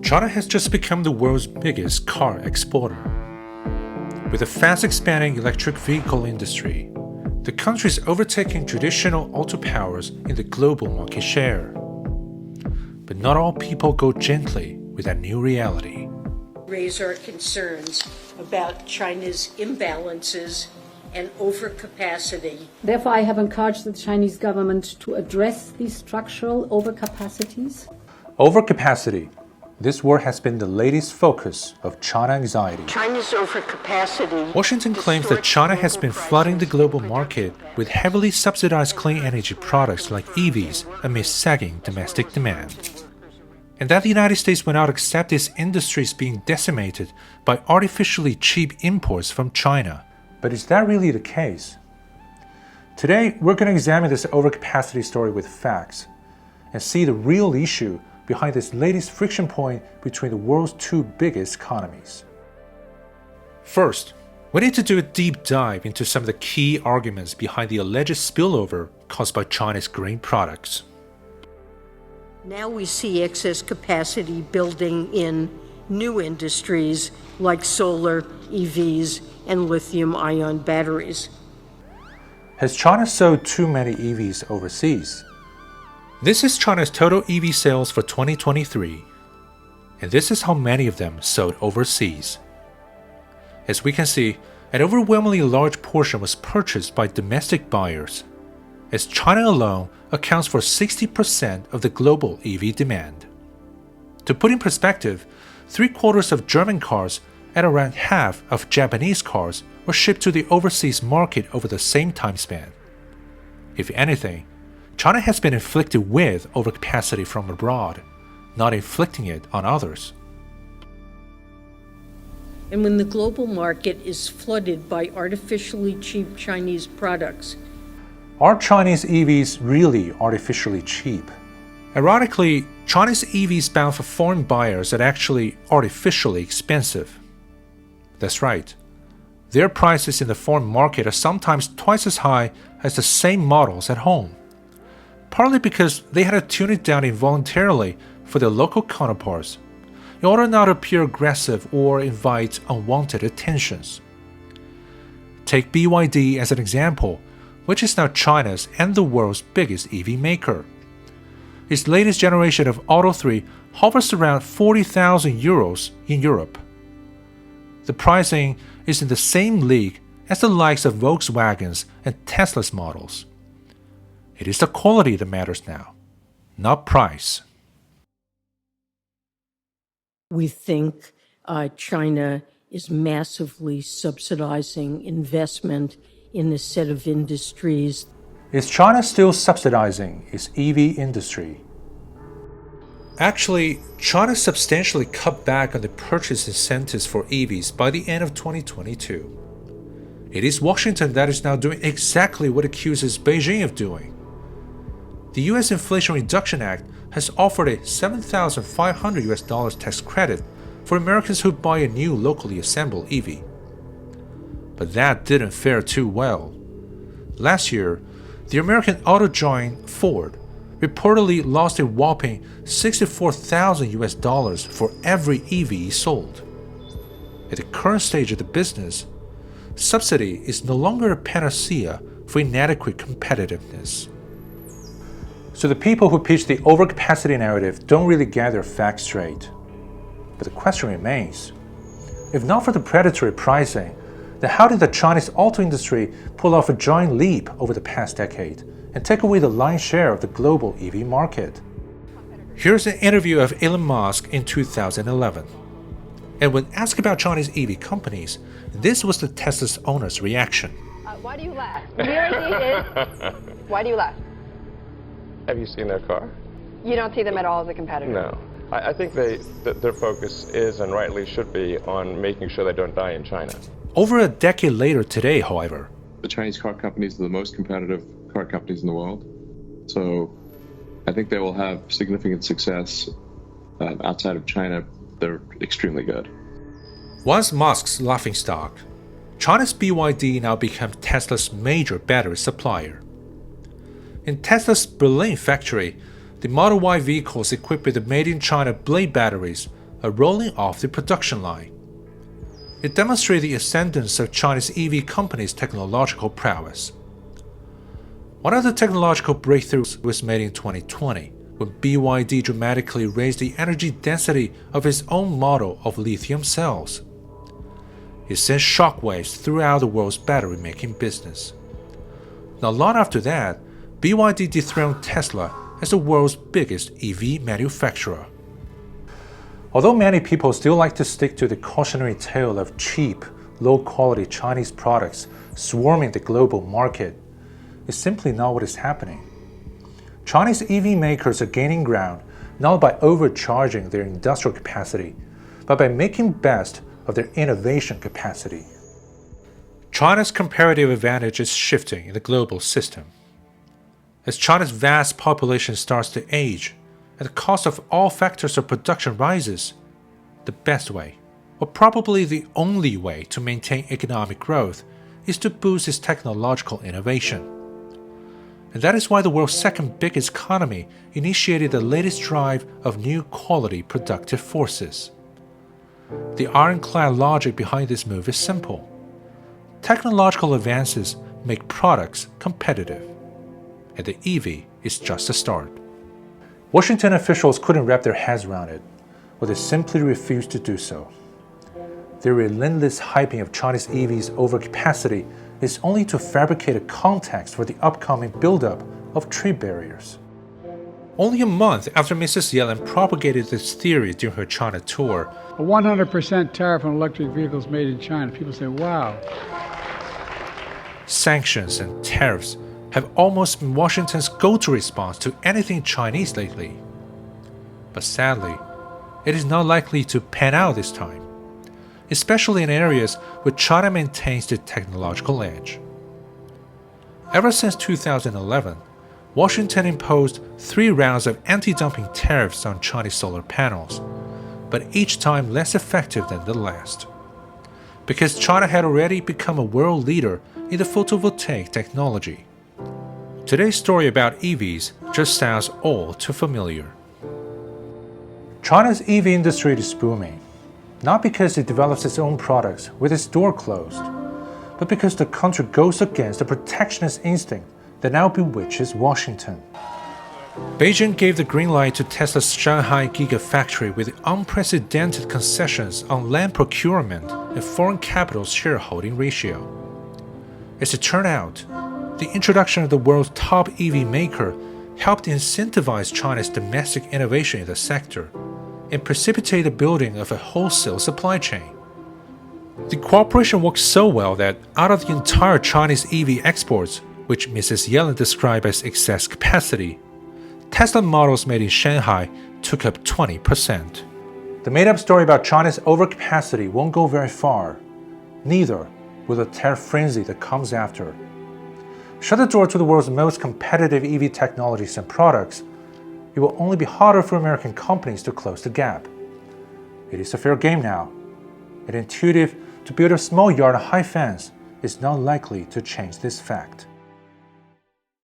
China has just become the world's biggest car exporter. With a fast-expanding electric vehicle industry, the country is overtaking traditional auto powers in the global market share. But not all people go gently with that new reality. Raise our concerns about China's imbalances and overcapacity. Therefore, I have encouraged the Chinese government to address these structural overcapacities. Overcapacity. This word has been the latest focus of China anxiety. China's overcapacity. Washington claims that China has been flooding the global market with heavily subsidized clean energy products like EVs amid sagging domestic demand. And that the United States will not accept its industries being decimated by artificially cheap imports from China. But is that really the case? Today, we're going to examine this overcapacity story with facts and see the real issue behind this latest friction point between the world's two biggest economies. First, we need to do a deep dive into some of the key arguments behind the alleged spillover caused by China's grain products. Now we see excess capacity building in new industries like solar, EVs, and lithium-ion batteries. Has China sold too many EVs overseas? This is China's total EV sales for 2023, and this is how many of them sold overseas. As we can see, an overwhelmingly large portion was purchased by domestic buyers, as China alone accounts for 60% of the global EV demand. To put in perspective, 3/4 of German cars and around half of Japanese cars were shipped to the overseas market over the same time span. If anything, China has been inflicted with overcapacity from abroad, not inflicting it on others. And when the global market is flooded by artificially cheap Chinese products, Are Chinese EVs really artificially cheap? Ironically, Chinese EVs bound for foreign buyers are actually artificially expensive. That's right. Their prices in the foreign market are sometimes twice as high as the same models at home, partly because they had to tune it down involuntarily for their local counterparts, in order not to appear aggressive or invite unwanted attentions. Take BYD as an example, which is now China's and the world's biggest EV maker. Its latest generation of Auto 3 hovers around 40,000 euros in Europe. The pricing is in the same league as the likes of Volkswagen's and Tesla's models. It is the quality that matters now, not price. we think China is massively subsidizing investment in a set of industries. Is China still subsidizing its EV industry? Actually, China substantially cut back on the purchase incentives for EVs by the end of 2022. It is Washington that is now doing exactly what it accuses Beijing of doing. The US Inflation Reduction Act has offered a $7,500 tax credit for Americans who buy a new locally assembled EV. But that didn't fare too well. Last year, the American auto giant Ford reportedly lost a whopping $64,000 for every EV sold. At the current stage of the business, subsidy is no longer a panacea for inadequate competitiveness. So the people who pitch the overcapacity narrative don't really get their facts straight. But the question remains, if not for the predatory pricing, then how did the Chinese auto industry pull off a giant leap over the past decade and take away the lion's share of the global EV market? Here's an interview of Elon Musk in 2011. And when asked about Chinese EV companies, this was the Tesla's owner's reaction. Why do you laugh? Why do you laugh? Have you seen their car? You don't see them at all as a competitor? No. I think their focus is, and rightly should be, on making sure they don't die in China. Over a decade later today, however, the Chinese car companies are the most competitive car companies in the world. So I think they will have significant success outside of China. They're extremely good. Once Musk's laughingstock, China's BYD now became Tesla's major battery supplier. In Tesla's Berlin factory, the Model Y vehicles equipped with the made-in-China blade batteries a rolling off the production line. It demonstrated the ascendance of Chinese EV companies' technological prowess. One of the technological breakthroughs was made in 2020, when BYD dramatically raised the energy density of its own model of lithium cells. It sent shockwaves throughout the world's battery-making business. Not long after that, BYD dethroned Tesla as the world's biggest EV manufacturer. Although many people still like to stick to the cautionary tale of cheap, low-quality Chinese products swarming the global market, it's simply not what is happening. Chinese EV makers are gaining ground not by overcharging their industrial capacity, but by making best of their innovation capacity. China's comparative advantage is shifting in the global system. As China's vast population starts to age, and the cost of all factors of production rises, the best way, or probably the only way to maintain economic growth, is to boost its technological innovation. And that is why the world's second biggest economy initiated the latest drive of new quality productive forces. The ironclad logic behind this move is simple. Technological advances make products competitive, and the EV is just a start. Washington officials couldn't wrap their heads around it, or they simply refused to do so. Their relentless hyping of Chinese EVs' overcapacity is only to fabricate a context for the upcoming buildup of trade barriers. Only a month after Mrs. Yellen propagated this theory during her China tour, a 100% tariff on electric vehicles made in China. People say, wow. Sanctions and tariffs have almost been Washington's go-to response to anything Chinese lately. But sadly, it is not likely to pan out this time, especially in areas where China maintains the technological edge. Ever since 2011, Washington imposed 3 rounds of anti-dumping tariffs on Chinese solar panels, but each time less effective than the last. Because China had already become a world leader in the photovoltaic technology. Today's story about EVs just sounds all too familiar. China's EV industry is booming, not because it develops its own products with its door closed, but because the country goes against the protectionist instinct that now bewitches Washington. Beijing gave the green light to Tesla's Shanghai Gigafactory with unprecedented concessions on land procurement and foreign capital's shareholding ratio. As it turned out, the introduction of the world's top EV maker helped incentivize China's domestic innovation in the sector and precipitate the building of a wholesale supply chain. The cooperation worked so well that out of the entire Chinese EV exports, which Mrs. Yellen described as excess capacity, Tesla models made in Shanghai took up 20%. The made-up story about China's overcapacity won't go very far, neither will the tariff frenzy that comes after. Shut the door to the world's most competitive EV technologies and products, it will only be harder for American companies to close the gap. It is a fair game now, and intuitive to build a small yard and high fence is not likely to change this fact.